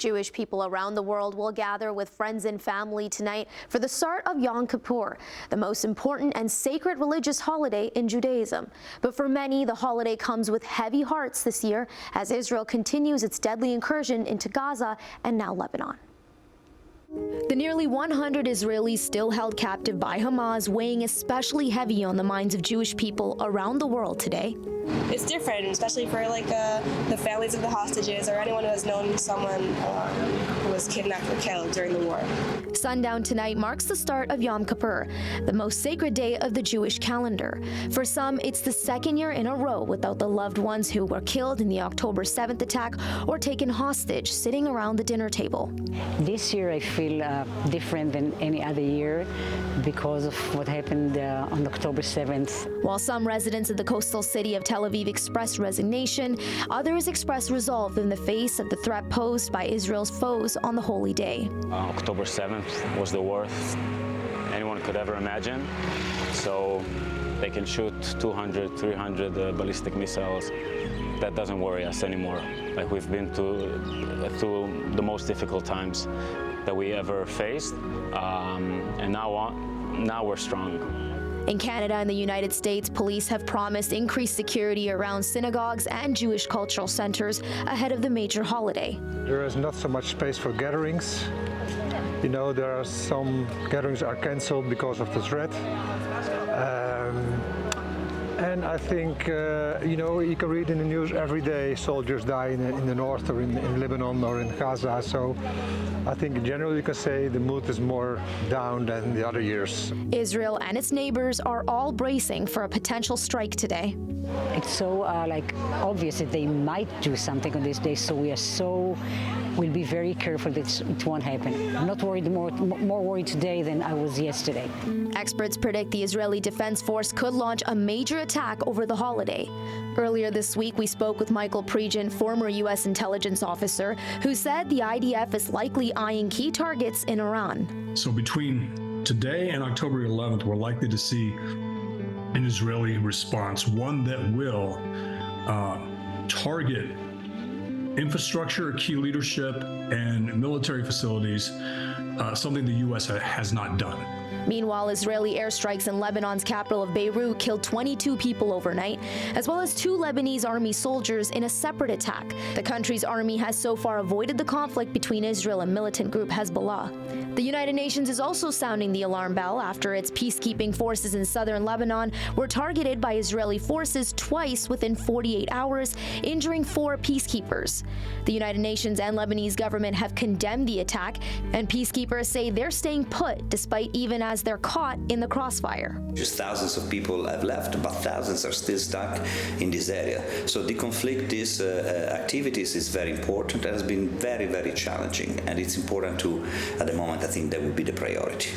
Jewish people around the world will gather with friends and family tonight for the start of Yom Kippur, the most important and sacred religious holiday in Judaism. But for many, the holiday comes with heavy hearts this year as Israel continues its deadly incursion into Gaza and now Lebanon. The nearly 100 Israelis still held captive by Hamas weighing especially heavy on the minds of Jewish people around the world today. It's different, especially for the families of the hostages or anyone who has known someone who was kidnapped or killed during the war. Sundown tonight marks the start of Yom Kippur, the most sacred day of the Jewish calendar. For some, it's the second year in a row without the loved ones who were killed in the October 7th attack or taken hostage sitting around the dinner table. This year I feel different than any other year because of what happened on October 7th. While some residents of the coastal city of Tel Aviv expressed resignation, others expressed resolve in the face of the threat posed by Israel's foes on the holy day. October 7th was the worst anyone could ever imagine. So they can shoot 200, 300 ballistic missiles. That doesn't worry us anymore. Like, we've been through the most difficult times that we ever faced, and now we're strong. In Canada and the United States, police have promised increased security around synagogues and Jewish cultural centers ahead of the major holiday. There is not so much space for gatherings. You know, there are some gatherings are cancelled because of the threat. And I think, you can read in the news every day soldiers die in the north or in Lebanon or in Gaza. So I think in general you can say the mood is more down than the other years. Israel and its neighbors are all bracing for a potential strike today. It's so obvious that they might do something on this day, so we'll be very careful that it won't happen. I'm not worried, more worried today than I was yesterday. Experts predict the Israeli Defense Force could launch a major attack over the holiday. Earlier this week, we spoke with Michael Pregin, former U.S. intelligence officer, who said the IDF is likely eyeing key targets in Iran. So between today and October 11th, we're likely to see an Israeli response, one that will target infrastructure, key leadership, and military facilities, something the U.S. has not done. Meanwhile, Israeli airstrikes in Lebanon's capital of Beirut killed 22 people overnight, as well as 2 Lebanese army soldiers in a separate attack. The country's army has so far avoided the conflict between Israel and militant group Hezbollah. The United Nations is also sounding the alarm bell after its peacekeeping forces in southern Lebanon were targeted by Israeli forces twice within 48 hours, injuring 4 peacekeepers. The United Nations and Lebanese government have condemned the attack, and peacekeepers say they're staying put despite even as they're caught in the crossfire. Just thousands of people have left, but thousands are still stuck in this area. So deconflict these activities is very important and has been very, very challenging. And it's important to, at the moment, I think that would be the priority.